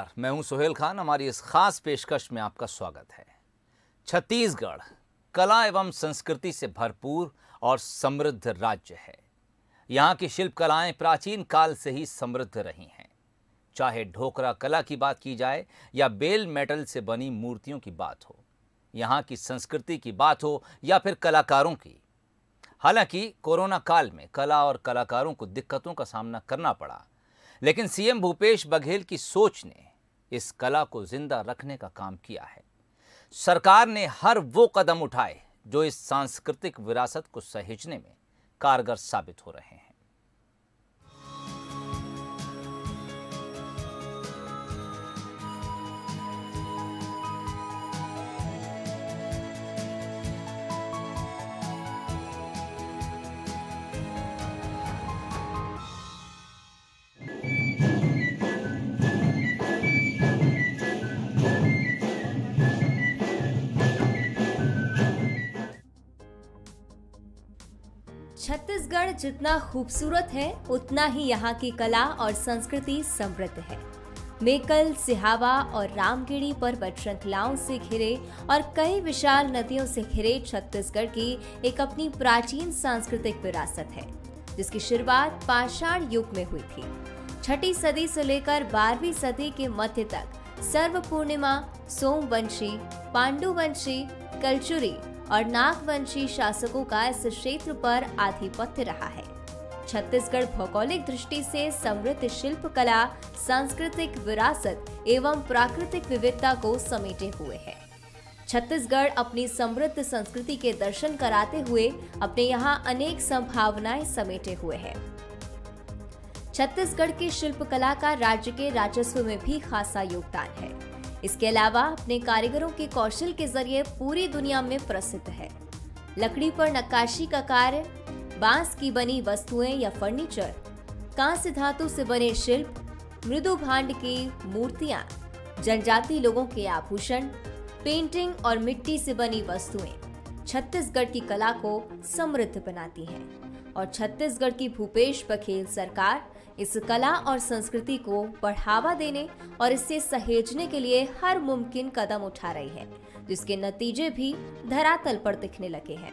नमस्कार, मैं हूं सुहेल खान। हमारी इस खास पेशकश में आपका स्वागत है। छत्तीसगढ़ कला एवं संस्कृति से भरपूर और समृद्ध राज्य है। यहाँ की शिल्प कलाएं प्राचीन काल से ही समृद्ध रही हैं। चाहे ढोकरा कला की बात की जाए या बेल मेटल से बनी मूर्तियों की बात हो, यहाँ की संस्कृति की बात हो या फिर कलाकारों की। हालांकि कोरोना काल में कला और कलाकारों को दिक्कतों का सामना करना पड़ा, लेकिन सीएम भूपेश बघेल की सोच ने इस कला को जिंदा रखने का काम किया है। सरकार ने हर वो कदम उठाए जो इस सांस्कृतिक विरासत को सहेजने में कारगर साबित हो रहे हैं। छत्तीसगढ़ जितना खूबसूरत है उतना ही यहाँ की कला और संस्कृति समृद्ध है। मेकल, सिहावा और रामगिरी पर्वत श्रृंखलाओं से घिरे और कई विशाल नदियों से घिरे छत्तीसगढ़ की एक अपनी प्राचीन सांस्कृतिक विरासत है, जिसकी शुरुआत पाषाण युग में हुई थी। 6ठी सदी से लेकर 12वीं सदी के मध्य तक सर्व पूर्णिमा, सोमवंशी, पांडुवंशी, कलचुरी और नागवंशी शासकों का इस क्षेत्र पर आधिपत्य रहा है। छत्तीसगढ़ भौगोलिक दृष्टि से समृद्ध शिल्प कला, सांस्कृतिक विरासत एवं प्राकृतिक विविधता को समेटे हुए है। छत्तीसगढ़ अपनी समृद्ध संस्कृति के दर्शन कराते हुए अपने यहाँ अनेक संभावनाएं समेटे हुए है। छत्तीसगढ़ की शिल्प कला का राज्य के राजस्व में भी खासा योगदान है। इसके अलावा अपने कारीगरों के कौशल के जरिए पूरी दुनिया में प्रसिद्ध है। लकड़ी पर नक्काशी का कार्य, बांस की बनी वस्तुएं या फर्नीचर, कांस्य धातु से बने शिल्प, मृदु भांड की मूर्तियां, जनजाति लोगों के आभूषण, पेंटिंग और मिट्टी से बनी वस्तुएं छत्तीसगढ़ की कला को समृद्ध बनाती हैं। और छत्तीसगढ़ की भूपेश बघेल सरकार इस कला और संस्कृति को बढ़ावा देने और इसे सहेजने के लिए हर मुमकिन कदम उठा रही है, जिसके नतीजे भी धरातल पर दिखने लगे हैं।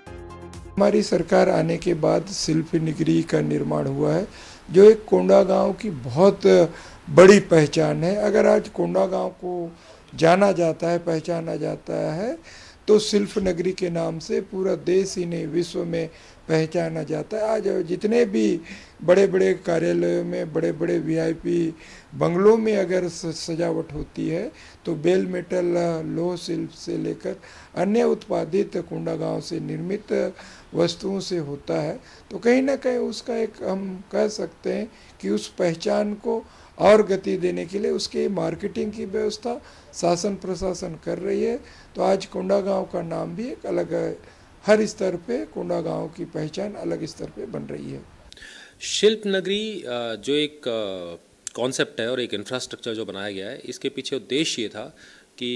हमारी सरकार आने के बाद शिल्प नगरी का निर्माण हुआ है, जो एक कोंडागांव की बहुत बड़ी पहचान है। अगर आज कोंडागांव को जाना जाता है, पहचाना जाता है, तो शिल्प नगरी के नाम से पूरा देश ही नहीं विश्व में पहचाना जाता है। आज जितने भी बड़े बड़े कार्यालयों में, बड़े बड़े वीआईपी बंगलों में अगर सजावट होती है तो बेल मेटल, लोह शिल्प से लेकर अन्य उत्पादित कोंडागांव से निर्मित वस्तुओं से होता है। तो कहीं ना कहीं उसका एक हम कह सकते हैं कि उस पहचान को और गति देने के लिए उसके मार्केटिंग की व्यवस्था शासन प्रशासन कर रही है। तो आज कोंडागांव का नाम भी एक अलग है, हर स्तर पे कोंडागांव की पहचान अलग स्तर पे बन रही है। शिल्प नगरी जो एक कॉन्सेप्ट है और एक इंफ्रास्ट्रक्चर जो बनाया गया है, इसके पीछे उद्देश्य ये था कि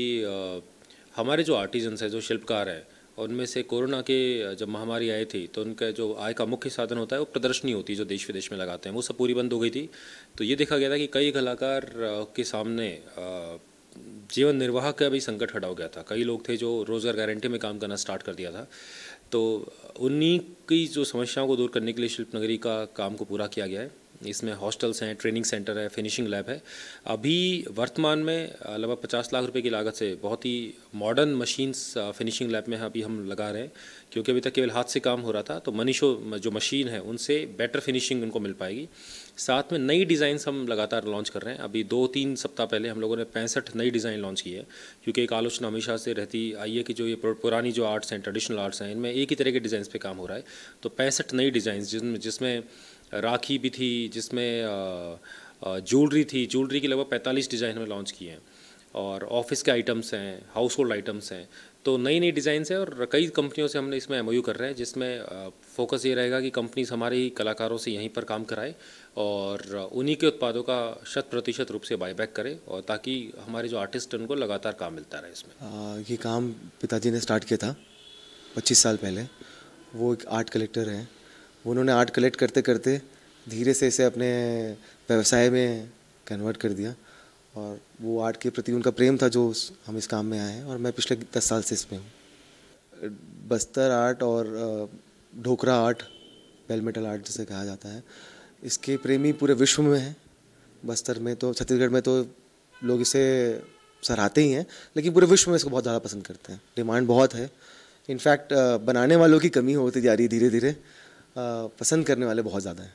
हमारे जो आर्टिजन्स हैं, जो शिल्पकार हैं, उनमें से कोरोना के जब महामारी आई थी तो उनका जो आय का मुख्य साधन होता है वो प्रदर्शनी होती है जो देश विदेश में लगाते हैं, वो सब पूरी बंद हो गई थी। तो ये देखा गया था कि कई कलाकार के सामने जीवन निर्वाह का भी संकट खड़ा हो गया था। कई लोग थे जो रोज़गार गारंटी में काम करना स्टार्ट कर दिया था। तो उन्हीं की जो समस्याओं को दूर करने के लिए शिल्प नगरी का काम को पूरा किया गया है। इसमें हॉस्टल्स हैं, ट्रेनिंग सेंटर है, फिनिशिंग लैब है। अभी वर्तमान में लगभग 50 लाख रुपए की लागत से बहुत ही मॉडर्न मशीन्स फिनिशिंग लैब में अभी हम लगा रहे हैं, क्योंकि अभी तक केवल हाथ से काम हो रहा था। तो मनीषो जो मशीन है उनसे बेटर फिनिशिंग उनको मिल पाएगी। साथ में नई डिज़ाइंस हम लगातार लॉन्च कर रहे हैं। अभी 2-3 सप्ताह पहले हम लोगों ने 65 नई डिज़ाइन लॉन्च की है, क्योंकि एक आलोचना हमेशा से रहती आई है कि जो ये पुरानी जो आर्ट्स हैं, ट्रेडिशनल आर्ट्स हैं, इनमें एक ही तरह के डिज़ाइंस पे काम हो रहा है। तो 65 नई डिज़ाइंस जिसमें राखी भी थी, जिसमें ज्वेलरी थी, ज्वेलरी की लगभग 45 डिज़ाइन हमें लॉन्च किए हैं। और ऑफिस के आइटम्स हैं, हाउस होल्ड आइटम्स हैं। तो नई नई डिज़ाइंस है और कई कंपनियों से हमने इसमें एमओयू कर रहे हैं, जिसमें फोकस ये रहेगा कि कंपनीज हमारे ही कलाकारों से यहीं पर काम कराए और उन्हीं के उत्पादों का 100% रूप से बायबैक करे, और ताकि हमारे जो आर्टिस्ट हैं उनको लगातार काम मिलता रहे इसमें। ये काम पिताजी ने स्टार्ट किया था 25 साल पहले। वो एक आर्ट कलेक्टर हैं। उन्होंने आर्ट कलेक्ट करते करते धीरे से इसे अपने व्यवसाय में कन्वर्ट कर दिया और वो आर्ट के प्रति उनका प्रेम था जो हम इस काम में आए हैं, और मैं पिछले 10 साल से इसमें हूँ। बस्तर आर्ट और Dhokra art, bell metal art जिसे कहा जाता है, इसके प्रेमी पूरे विश्व में हैं। बस्तर में तो, छत्तीसगढ़ में तो लोग इसे सराहते ही हैं, लेकिन पूरे विश्व में इसको बहुत ज़्यादा पसंद करते हैं। डिमांड बहुत है। इनफैक्ट बनाने वालों की कमी होती जा रही है धीरे धीरे, पसंद करने वाले बहुत ज़्यादा हैं।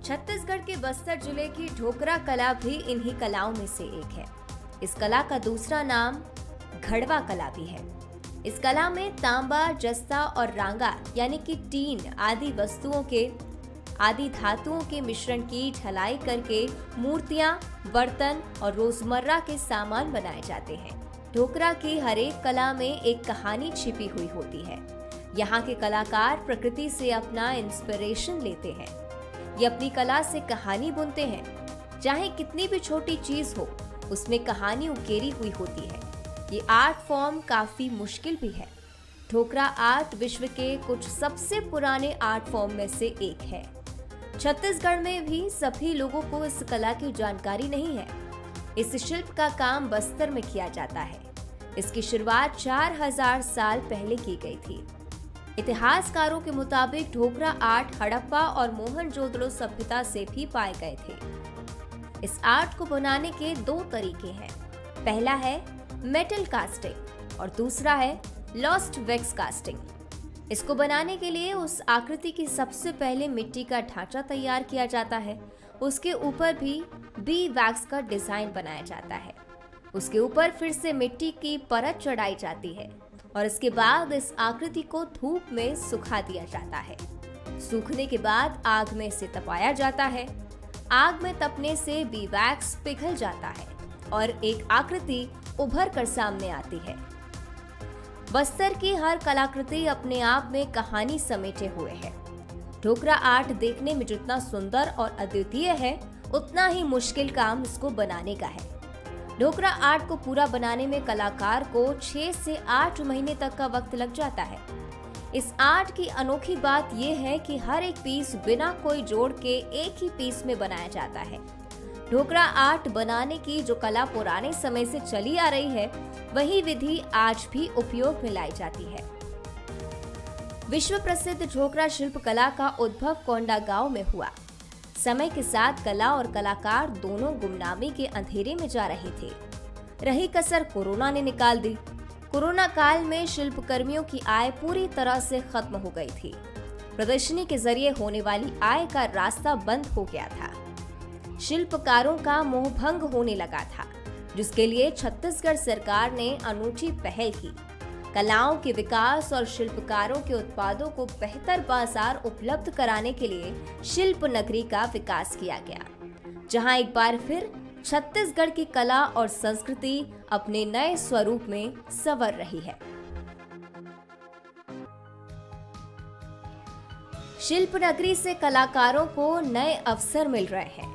छत्तीसगढ़ के बस्तर जिले की ढोकरा कला भी इन्हीं कलाओं में से एक है। इस कला का दूसरा नाम घड़वा कला भी है। इस कला में तांबा, जस्ता और रांगा यानी कि टीन आदि धातुओं के मिश्रण की ढलाई करके मूर्तियां, बर्तन और रोजमर्रा के सामान बनाए जाते हैं। ढोकरा की हर एक कला में एक कहानी छिपी हुई होती है। यहाँ के कलाकार प्रकृति से अपना इंस्पिरेशन लेते हैं। ये अपनी कला से कहानी बुनते हैं। चाहे कितनी भी छोटी चीज हो, उसमें कहानी उकेरी हुई होती है। ये आर्ट फॉर्म काफी मुश्किल भी है। ढोकरा आर्ट विश्व के कुछ सबसे पुराने आर्ट फॉर्म में से एक है। छत्तीसगढ़ में भी सभी लोगों को इस कला की जानकारी नहीं है। इस शिल्प का काम बस्तर में किया जाता है। इसकी शुरुआत 4000 साल पहले की गई थी। इतिहासकारों के मुताबिक ढोकरा आर्ट हड़प्पा और मोहनजोदड़ो सभ्यता से भी पाए गए थे। इस आर्ट को बनाने के 2 तरीके हैं। पहला है मेटल कास्टिंग और दूसरा है लॉस्ट वैक्स कास्टिंग। इसको बनाने के लिए उस आकृति की सबसे पहले मिट्टी का ढांचा तैयार किया जाता है। उसके ऊपर भी बी वैक्स का डिजाइन बनाया जाता है। उसके ऊपर फिर से मिट्टी की परत चढ़ाई जाती है और इसके बाद इस आकृति को धूप में सुखा दिया जाता है। सूखने के बाद आग में इसे तपाया जाता है। आग में तपने से बी वैक्स पिघल जाता है और एक आकृति उभर कर सामने आती है। बस्तर की हर कलाकृति अपने आप में कहानी समेटे हुए है। ढोकरा आर्ट देखने में जितना सुंदर और अद्वितीय है, उतना ही मुश्किल काम इसको बनाने का है। ढोकरा आर्ट को पूरा बनाने में कलाकार को 6 से 8 महीने तक का वक्त लग जाता है। इस आर्ट की अनोखी बात यह है कि हर एक पीस बिना कोई जोड़ के एक ही पीस में बनाया जाता है। ढोकरा आर्ट बनाने की जो कला पुराने समय से चली आ रही है, वही विधि आज भी उपयोग में लाई जाती है। विश्व प्रसिद्ध ढोकरा शिल्प कला का उद्भव कोंडागांव में हुआ। समय के साथ कला और कलाकार दोनों गुमनामी के अंधेरे में जा रहे थे। रही कसर कोरोना ने निकाल दी। कोरोना काल में शिल्पकर्मियों की आय पूरी तरह से खत्म हो गई थी। प्रदर्शनी के जरिए होने वाली आय का रास्ता बंद हो गया था। शिल्पकारों का मोहभंग होने लगा था, जिसके लिए छत्तीसगढ़ सरकार ने अनूठी पहल की। कलाओं के विकास और शिल्पकारों के उत्पादों को बेहतर बाजार उपलब्ध कराने के लिए शिल्प नगरी का विकास किया गया, जहां एक बार फिर छत्तीसगढ़ की कला और संस्कृति अपने नए स्वरूप में संवर रही है। शिल्प नगरी से कलाकारों को नए अवसर मिल रहे हैं।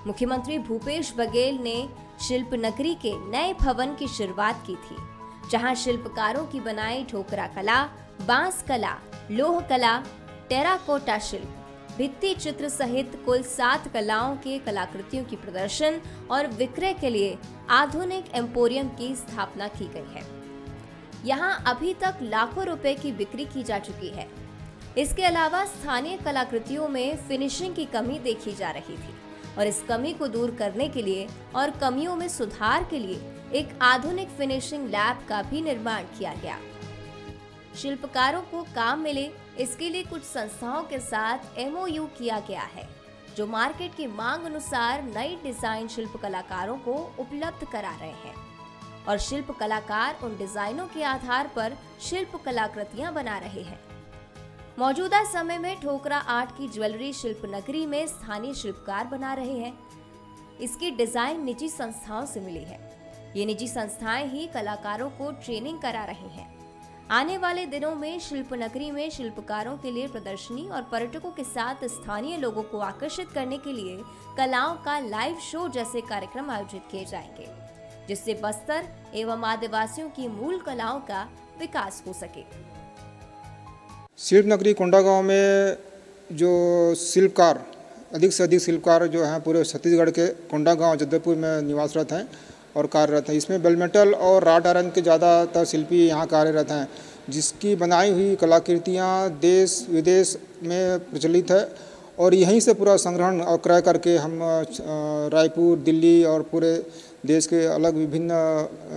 मुख्यमंत्री भूपेश बघेल ने शिल्प नगरी के नए भवन की शुरुआत की थी, जहां शिल्पकारों की बनाई ढोकरा कला, बांस कला, लोह कला, टेराकोटा शिल्प, भित्ति चित्र सहित कुल 7 कलाओं के कलाकृतियों की प्रदर्शन और विक्रय के लिए आधुनिक एम्पोरियम की स्थापना की गई है। यहां अभी तक लाखों रुपए की बिक्री की जा चुकी है। इसके अलावा स्थानीय कलाकृतियों में फिनिशिंग की कमी देखी जा रही थी और इस कमी को दूर करने के लिए और कमियों में सुधार के लिए एक आधुनिक फिनिशिंग लैब का भी निर्माण किया गया। शिल्पकारों को काम मिले, इसके लिए कुछ संस्थाओं के साथ MOU किया गया है, जो मार्केट की मांग अनुसार नई डिजाइन शिल्प कलाकारों को उपलब्ध करा रहे हैं और शिल्प कलाकार उन डिजाइनों के आधार पर शिल्प कलाकृतियां बना रहे हैं। मौजूदा समय में ढोकरा आर्ट की ज्वेलरी शिल्प नगरी में स्थानीय शिल्पकार बना रहे हैं। इसकी डिजाइन निजी संस्थाओं से मिली है। ये निजी संस्थाएं ही कलाकारों को ट्रेनिंग करा रही हैं। आने वाले दिनों में शिल्प नगरी में शिल्पकारों के लिए प्रदर्शनी और पर्यटकों के साथ स्थानीय लोगों को आकर्षित करने के लिए कलाओं का लाइव शो जैसे कार्यक्रम आयोजित किए जाएंगे, जिससे बस्तर एवं आदिवासियों की मूल कलाओं का विकास हो सके। शिल्प नगरी कोंडागांव में जो शिल्पकार अधिक से अधिक शिल्पकार जो हैं पूरे छत्तीसगढ़ के कोंडागांव जगदलपुर में निवासरत हैं और कार्यरत हैं। इसमें बेल मेटल और रॉड आयरन के ज़्यादातर शिल्पी यहाँ कार्यरत हैं, जिसकी बनाई हुई कलाकृतियाँ देश विदेश में प्रचलित है और यहीं से पूरा संग्रहण और क्रय करके हम रायपुर, दिल्ली और पूरे देश के अलग विभिन्न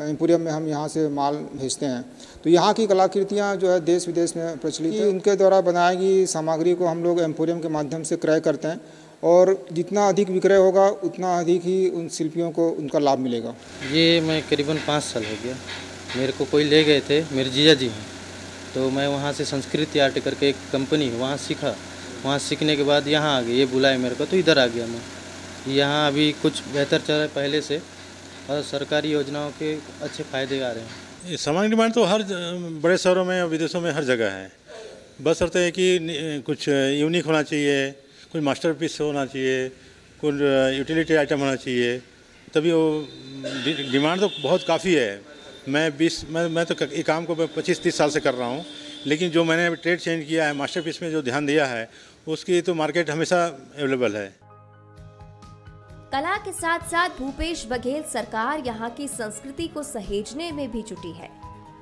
एम्पोरियम में हम यहाँ से माल भेजते हैं। तो यहाँ की कलाकृतियाँ जो है देश विदेश में प्रचलित है। इनके द्वारा बनाई गई सामग्री को हम लोग एम्पोरियम के माध्यम से क्रय करते हैं और जितना अधिक विक्रय होगा उतना अधिक ही उन शिल्पियों को उनका लाभ मिलेगा। ये मैं करीबन 5 साल हो गया, मेरे को कोई ले गए थे, मेरे जीजा जी हैं, तो मैं वहाँ से संस्कृति आर्ट करके एक कंपनी है वहाँ सीखा। वहाँ सीखने के बाद यहाँ आ गए, ये बुलाए मेरे को तो इधर आ गया मैं। यहाँ अभी कुछ बेहतर चल रहा है पहले से और सरकारी योजनाओं के अच्छे फ़ायदे आ रहे हैं। सामान्य डिमांड तो हर बड़े शहरों में और विदेशों में हर जगह है, बस अर्थ है कि कुछ यूनिक होना चाहिए, कुछ मास्टरपीस होना चाहिए, कुछ यूटिलिटी आइटम होना चाहिए, तभी वो डिमांड तो बहुत काफ़ी है। मैं तो ये काम को 25-30 साल से कर रहा हूँ, लेकिन जो मैंने ट्रेड चेंज किया है, मास्टरपीस में जो ध्यान दिया है, उसकी तो मार्केट हमेशा अवेलेबल है। कला के साथ साथ भूपेश बघेल सरकार यहाँ की संस्कृति को सहेजने में भी जुटी है।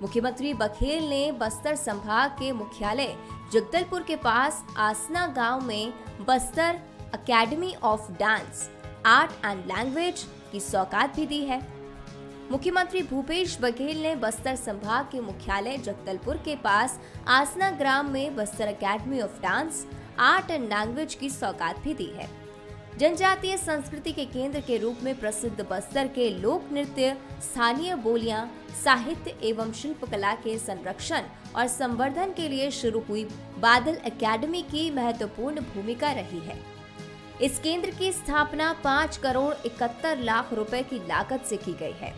मुख्यमंत्री बघेल ने बस्तर संभाग के मुख्यालय जगदलपुर के पास आसना गांव में Bastar academy of dance, art and language की सौगात भी दी है। मुख्यमंत्री भूपेश बघेल ने बस्तर संभाग के मुख्यालय जगदलपुर के पास आसना ग्राम में Bastar academy of dance, art and language की सौगात भी दी है। जनजातीय संस्कृति के केंद्र के रूप में प्रसिद्ध बस्तर के लोक नृत्य, स्थानीय बोलियां, साहित्य एवं शिल्पकला के संरक्षण और संवर्धन के लिए शुरू हुई बादल एकेडमी की महत्वपूर्ण भूमिका रही है। इस केंद्र की स्थापना 5 करोड़ 71 लाख रुपए की लागत से की गई है।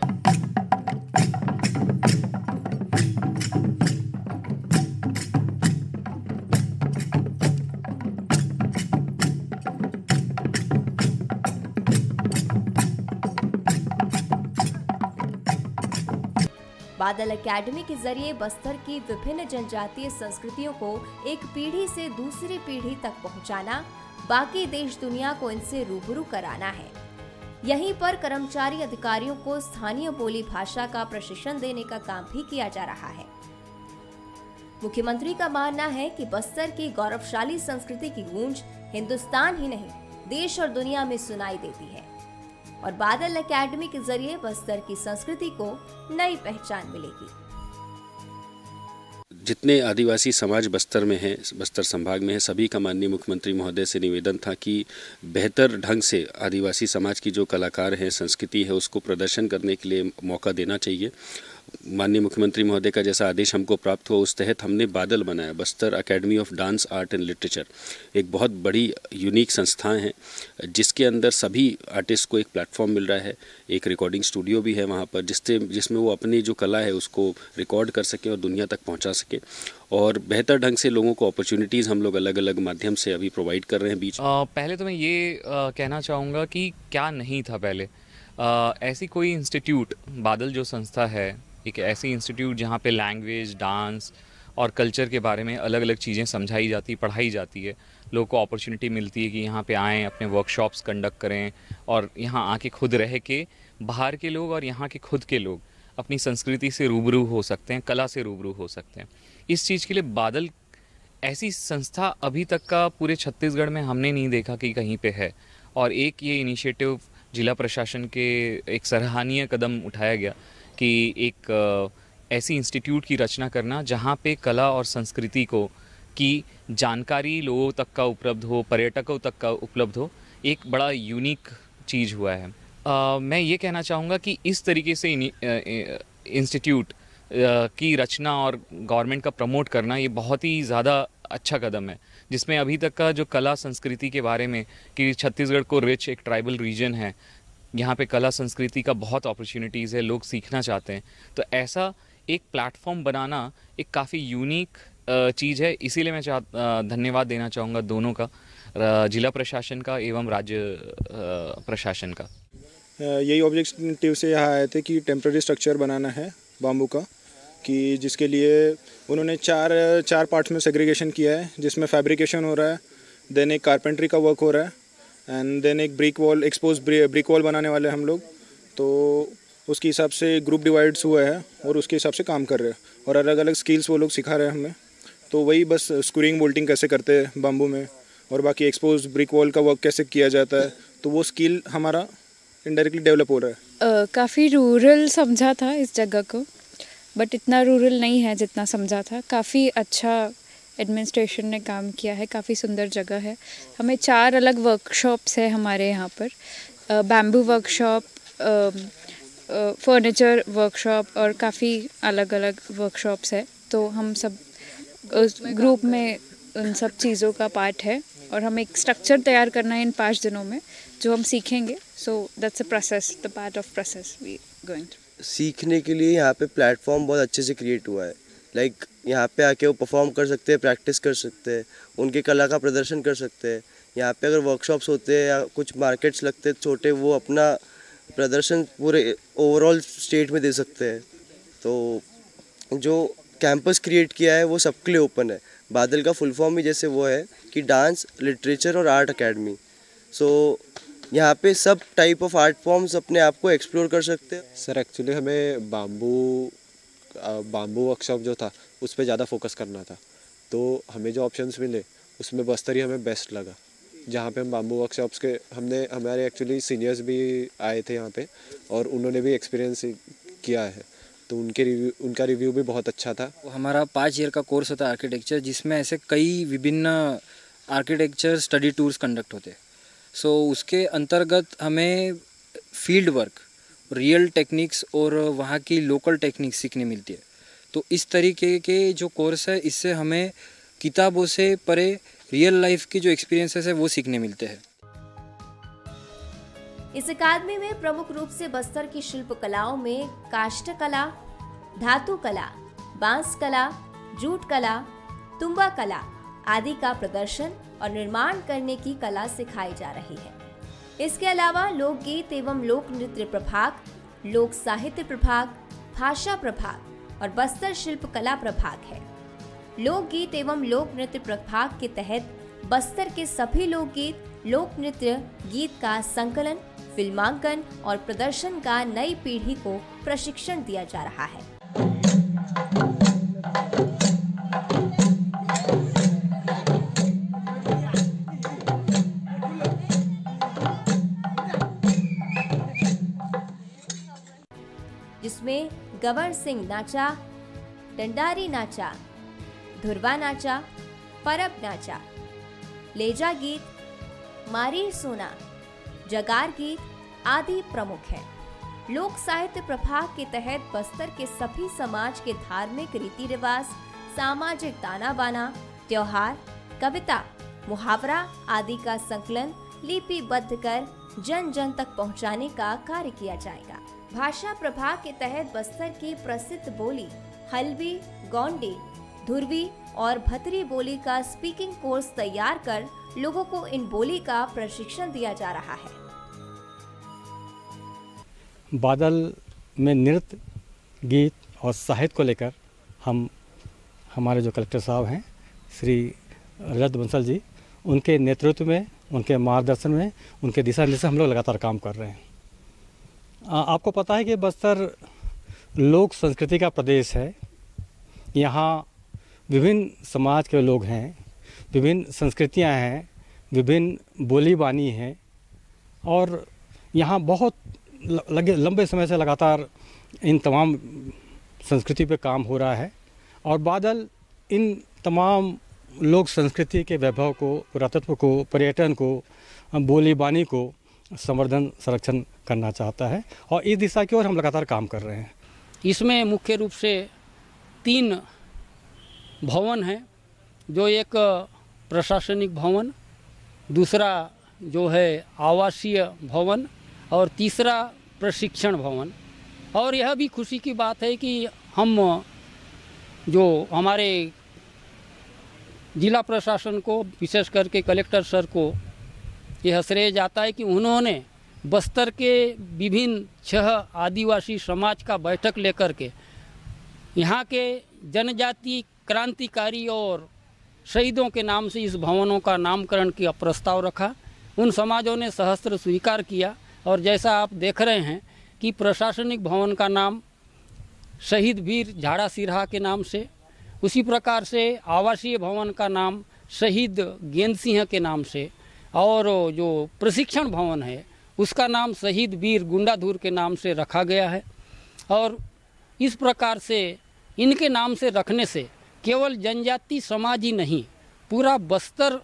बादल एकेडमी के जरिए बस्तर की विभिन्न जनजातीय संस्कृतियों को एक पीढ़ी से दूसरी पीढ़ी तक पहुंचाना, बाकी देश दुनिया को इनसे रूबरू कराना है। यहीं पर कर्मचारी अधिकारियों को स्थानीय बोली भाषा का प्रशिक्षण देने का काम भी किया जा रहा है। मुख्यमंत्री का मानना है कि बस्तर की गौरवशाली संस्कृति की गूंज हिंदुस्तान ही नहीं, देश और दुनिया में सुनाई देती है और बादल एकेडमी के जरिए बस्तर की संस्कृति को नई पहचान मिलेगी। जितने आदिवासी समाज बस्तर में हैं, बस्तर संभाग में है, सभी का माननीय मुख्यमंत्री महोदय से निवेदन था कि बेहतर ढंग से आदिवासी समाज की जो कलाकार हैं, संस्कृति है, उसको प्रदर्शन करने के लिए मौका देना चाहिए। माननीय मुख्यमंत्री महोदय का जैसा आदेश हमको प्राप्त हुआ, उस तहत हमने बादल बनाया, Bastar academy of dance, art and literature. एक बहुत बड़ी यूनिक संस्थान है जिसके अंदर सभी आर्टिस्ट को एक प्लेटफॉर्म मिल रहा है। एक रिकॉर्डिंग स्टूडियो भी है वहाँ पर, जिसमें वो अपनी जो कला है उसको रिकॉर्ड कर सकें और दुनिया तक पहुँचा सकें, और बेहतर ढंग से लोगों को अपॉर्चुनिटीज़ हम लोग अलग अलग माध्यम से अभी प्रोवाइड कर रहे हैं। बीच पहले तो मैं ये कहना चाहूँगा कि क्या नहीं था पहले, ऐसी कोई इंस्टीट्यूट, बादल जो संस्था है, एक ऐसी इंस्टीट्यूट जहाँ पे लैंग्वेज, डांस और कल्चर के बारे में अलग अलग चीज़ें समझाई जाती, पढ़ाई जाती है। लोगों को अपॉर्चुनिटी मिलती है कि यहाँ पे आएँ, अपने वर्कशॉप्स कंडक्ट करें और यहाँ आके खुद रह के बाहर के लोग और यहाँ के खुद के लोग अपनी संस्कृति से रूबरू हो सकते हैं, कला से रूबरू हो सकते हैं। इस चीज़ के लिए बादल ऐसी संस्था अभी तक का पूरे छत्तीसगढ़ में हमने नहीं देखा कि कहीं पे है, और एक ये इनिशिएटिव जिला प्रशासन के एक सराहनीय कदम उठाया गया कि एक ऐसी इंस्टीट्यूट की रचना करना जहाँ पे कला और संस्कृति को की जानकारी लोगों तक का उपलब्ध हो, पर्यटकों तक का उपलब्ध हो। एक बड़ा यूनिक चीज़ हुआ है। मैं ये कहना चाहूँगा कि इस तरीके से इंस्टीट्यूट की रचना और गवर्नमेंट का प्रमोट करना ये बहुत ही ज़्यादा अच्छा कदम है, जिसमें अभी तक का जो कला संस्कृति के बारे में कि छत्तीसगढ़ को रिच एक ट्राइबल रीजन है, यहाँ पे कला संस्कृति का बहुत अपॉर्चुनिटीज़ है, लोग सीखना चाहते हैं। तो ऐसा एक प्लेटफॉर्म बनाना एक काफ़ी यूनिक चीज़ है। इसीलिए मैं धन्यवाद देना चाहूँगा दोनों का, जिला प्रशासन का एवं राज्य प्रशासन का। यही ऑब्जेक्टिव से यहाँ आए थे कि टेम्प्रेरी स्ट्रक्चर बनाना है बाम्बू का, कि जिसके लिए उन्होंने चार पार्ट्स में सेग्रीगेशन किया है, जिसमें फैब्रिकेशन हो रहा है, देन एक कारपेंट्री का वर्क हो रहा है एंड देन एक brick wall, expose brick wall बनाने वाले हम लोग, तो उसके हिसाब से ग्रुप डिवाइड्स हुआ है और उसके हिसाब से काम कर रहे हैं और अलग अलग स्किल्स वो लोग सिखा रहे हैं हमें। तो वही बस स्क्रूइंग बोल्टिंग कैसे करते हैं बाम्बू में और बाकी एक्सपोज ब्रिक वॉल का वर्क कैसे किया जाता है, तो वो स्किल हमारा इनडायरेक्टली डेवलप हो रहा है। काफ़ी रूरल समझा था इस जगह को, बट इतना रूरल नहीं है जितना समझा था। काफ़ी अच्छा एडमिनिस्ट्रेशन ने काम किया है, काफ़ी सुंदर जगह है। हमें 4 अलग वर्कशॉप्स है हमारे यहाँ पर, बैम्बू वर्कशॉप, फर्नीचर वर्कशॉप और काफ़ी अलग अलग वर्कशॉप्स है। तो हम सब उस ग्रुप में उन सब चीज़ों का पार्ट है और हमें एक स्ट्रक्चर तैयार करना है इन 5 दिनों में जो हम सीखेंगे। So that's a process, the part of process we going through. सीखने के लिए यहाँ पे प्लेटफॉर्म बहुत अच्छे से क्रिएट हुआ है। लाइक यहाँ पे आके वो परफॉर्म कर सकते हैं, प्रैक्टिस कर सकते हैं, उनके कला का प्रदर्शन कर सकते हैं। यहाँ पे अगर वर्कशॉप्स होते हैं या कुछ मार्केट्स लगते हैं छोटे, वो अपना प्रदर्शन पूरे ओवरऑल स्टेट में दे सकते हैं। तो जो कैंपस क्रिएट किया है वो सबके लिए ओपन है। बादल का फुल फॉर्म ही जैसे वो है कि डांस, लिटरेचर और आर्ट एकेडमी। सो यहाँ पे सब टाइप ऑफ आर्ट फॉर्म्स अपने आप को एक्सप्लोर कर सकते हैं। सर एक्चुअली हमें बाम्बू वर्कशॉप जो था उस पर ज़्यादा फोकस करना था, तो हमें जो ऑप्शंस मिले उसमें बस्तर ही हमें बेस्ट लगा, जहाँ पे हम बाम्बू वर्कशॉप्स के हमारे एक्चुअली सीनियर्स भी आए थे यहाँ पे और उन्होंने भी एक्सपीरियंस किया है, तो उनका रिव्यू भी बहुत अच्छा था। हमारा 5 ईयर का कोर्स होता है आर्किटेक्चर, जिसमें ऐसे कई विभिन्न आर्किटेक्चर स्टडी टूर्स कंडक्ट होते हैं। सो उसके अंतर्गत हमें फील्ड वर्क, रियल टेक्निक्स और वहाँ की लोकल टेक्निक्स सीखने मिलती है। तो इस तरीके के जो कोर्स है, इससे हमें किताबों से परे रियल लाइफ की जो एक्सपीरियंसेस है वो सीखने मिलते हैं। इस अकादमी में प्रमुख रूप से बस्तर की शिल्प कलाओं में काष्ठ कला, धातु कला, बांस कला, जूट कला, तुम्बा कला आदि का प्रदर्शन और निर्माण करने की कला सिखाई जा रही है। इसके अलावा लोकगीत एवं लोक नृत्य प्रभाग, लोक साहित्य प्रभाग, भाषा प्रभाग और बस्तर शिल्प कला प्रभाग है। लोकगीत एवं लोक नृत्य प्रभाग के तहत बस्तर के सभी लोकगीत, लोक नृत्य गीत का संकलन, फिल्मांकन और प्रदर्शन का नई पीढ़ी को प्रशिक्षण दिया जा रहा है। जिसमें गवर सिंह नाचा, डंडारी नाचा, धुरवा नाचा, परब नाचा, लेजा गीत, मारी सोना, जगार गीत आदि प्रमुख है। लोक साहित्य प्रभाग के तहत बस्तर के सभी समाज के धार्मिक रीति रिवाज, सामाजिक ताना बाना, त्योहार, कविता, मुहावरा आदि का संकलन लिपिबद्ध कर जन जन तक पहुंचाने का कार्य किया जाएगा। भाषा प्रभाग के तहत बस्तर की प्रसिद्ध बोली हल्बी, गोंडी, धुरवी और भतरी बोली का स्पीकिंग कोर्स तैयार कर लोगों को इन बोली का प्रशिक्षण दिया जा रहा है। बादल में नृत्य, गीत और साहित्य को लेकर हमारे जो कलेक्टर साहब हैं श्री रजत बंसल जी, उनके नेतृत्व में, उनके मार्गदर्शन में, उनके दिशा निर्देश हम लोग लगातार काम कर रहे हैं। आपको पता है कि बस्तर लोक संस्कृति का प्रदेश है। यहाँ विभिन्न समाज के लोग हैं, विभिन्न संस्कृतियाँ हैं, विभिन्न बोली बानी हैं और यहाँ बहुत लंबे समय से लगातार इन तमाम संस्कृति पे काम हो रहा है और बादल इन तमाम लोक संस्कृति के वैभव को, पुरातत्व को, पर्यटन को, बोली बानी को संवर्धन, संरक्षण करना चाहता है और इस दिशा की ओर हम लगातार काम कर रहे हैं। इसमें मुख्य रूप से 3 भवन हैं, जो एक प्रशासनिक भवन, दूसरा जो है आवासीय भवन और तीसरा प्रशिक्षण भवन। और यह भी खुशी की बात है कि हम जो हमारे जिला प्रशासन को, विशेष करके कलेक्टर सर को यह श्रेय जाता है कि उन्होंने बस्तर के विभिन्न 6 आदिवासी समाज का बैठक लेकर के यहाँ के जनजाति क्रांतिकारी और शहीदों के नाम से इस भवनों का नामकरण का प्रस्ताव रखा उन समाजों ने सहस्त्र स्वीकार किया। और जैसा आप देख रहे हैं कि प्रशासनिक भवन का नाम शहीद वीर झाड़ा सिरहा के नाम से, उसी प्रकार से आवासीय भवन का नाम शहीद गेंद सिंह के नाम से, और जो प्रशिक्षण भवन है उसका नाम शहीद वीर गुंडाधुर के नाम से रखा गया है। और इस प्रकार से इनके नाम से रखने से केवल जनजाति समाज ही नहीं, पूरा बस्तर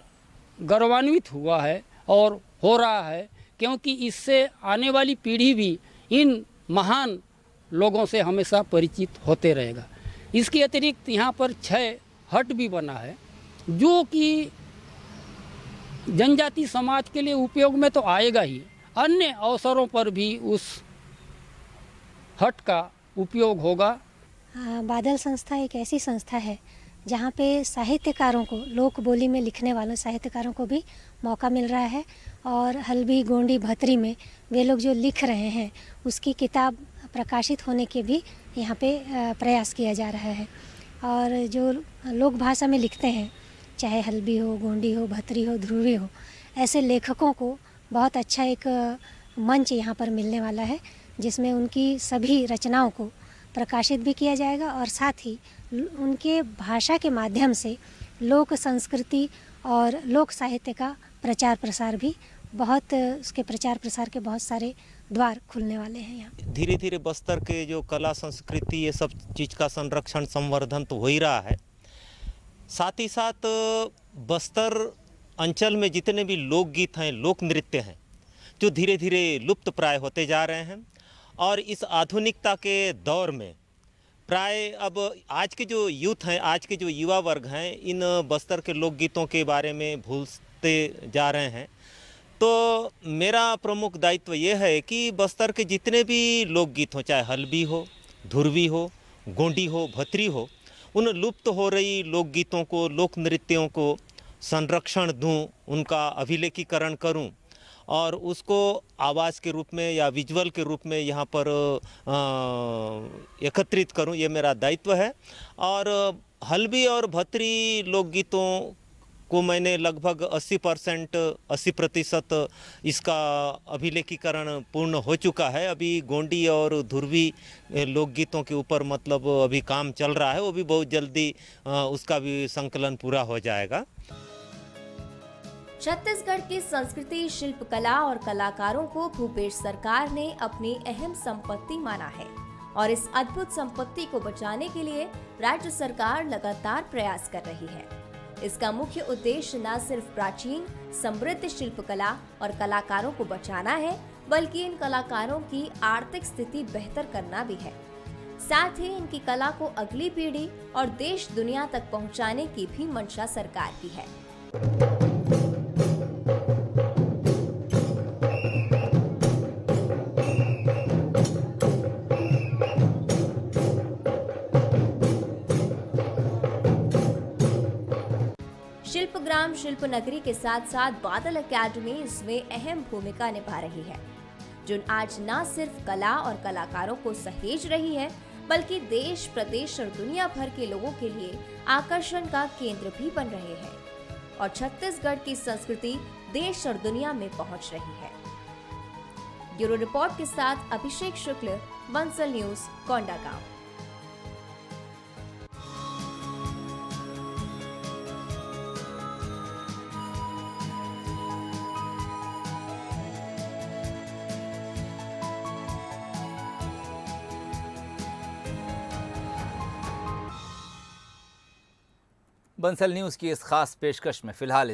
गौरवान्वित हुआ है और हो रहा है, क्योंकि इससे आने वाली पीढ़ी भी इन महान लोगों से हमेशा परिचित होते रहेगा। इसके अतिरिक्त यहाँ पर 6 हट भी बना है, जो कि जनजाति समाज के लिए उपयोग में तो आएगा ही, अन्य अवसरों पर भी उस हट का उपयोग होगा। बादल संस्था एक ऐसी संस्था है जहाँ पे साहित्यकारों को, लोक बोली में लिखने वालों साहित्यकारों को भी मौका मिल रहा है, और हल्बी, गोंडी, भतरी में वे लोग जो लिख रहे हैं उसकी किताब प्रकाशित होने के भी यहाँ पे प्रयास किया जा रहा है। और जो लोक भाषा में लिखते हैं, चाहे हल्बी हो, गोंडी हो, भतरी हो, ध्रुवी हो, ऐसे लेखकों को बहुत अच्छा एक मंच यहाँ पर मिलने वाला है, जिसमें उनकी सभी रचनाओं को प्रकाशित भी किया जाएगा और साथ ही उनके भाषा के माध्यम से लोक संस्कृति और लोक साहित्य का प्रचार प्रसार भी बहुत, उसके प्रचार प्रसार के बहुत सारे द्वार खुलने वाले हैं यहाँ। धीरे धीरे बस्तर के जो कला संस्कृति ये सब चीज़ का संरक्षण संवर्धन तो हो ही रहा है, साथ ही साथ बस्तर अंचल में जितने भी लोकगीत हैं, लोक नृत्य हैं, जो धीरे धीरे लुप्त प्राय होते जा रहे हैं। और इस आधुनिकता के दौर में प्राय अब आज के जो यूथ हैं, आज के जो युवा वर्ग हैं, इन बस्तर के लोकगीतों के बारे में भूलते जा रहे हैं। तो मेरा प्रमुख दायित्व ये है कि बस्तर के जितने भी लोकगीत हों, चाहे हल्बी हो, धुरवी हो, गोंडी हो, भतरी हो, उन लुप्त हो रही लोकगीतों को, लोक नृत्यों को संरक्षण दूं, उनका अभिलेखीकरण करूं और उसको आवाज़ के रूप में या विजुअल के रूप में यहाँ पर एकत्रित करूं, ये मेरा दायित्व है। और हल्बी और भतरी लोकगीतों को मैंने लगभग 80% इसका अभिलेखीकरण पूर्ण हो चुका है। अभी गोंडी और धुरवी लोकगीतों के ऊपर मतलब अभी काम चल रहा है, वो भी बहुत जल्दी उसका भी संकलन पूरा हो जाएगा। छत्तीसगढ़ की संस्कृति, शिल्पकला और कलाकारों को भूपेश सरकार ने अपनी अहम संपत्ति माना है और इस अद्भुत संपत्ति को बचाने के लिए राज्य सरकार लगातार प्रयास कर रही है। इसका मुख्य उद्देश्य न सिर्फ प्राचीन समृद्ध शिल्पकला और कलाकारों को बचाना है, बल्कि इन कलाकारों की आर्थिक स्थिति बेहतर करना भी है। साथ ही इनकी कला को अगली पीढ़ी और देश दुनिया तक पहुंचाने की भी मंशा सरकार की है। शिल्पग्राम शिल्प नगरी के साथ साथ बादल अकेडमी इसमें अहम भूमिका निभा रही है, जो आज न सिर्फ कला और कलाकारों को सहेज रही है, बल्कि देश, प्रदेश और दुनिया भर के लोगों के लिए आकर्षण का केंद्र भी बन रहे हैं और छत्तीसगढ़ की संस्कृति देश और दुनिया में पहुंच रही है। ब्यूरो रिपोर्ट के साथ अभिषेक शुक्ल, बंसल न्यूज, कोंडागांव। बंसल न्यूज़ की इस खास पेशकश में फिलहाल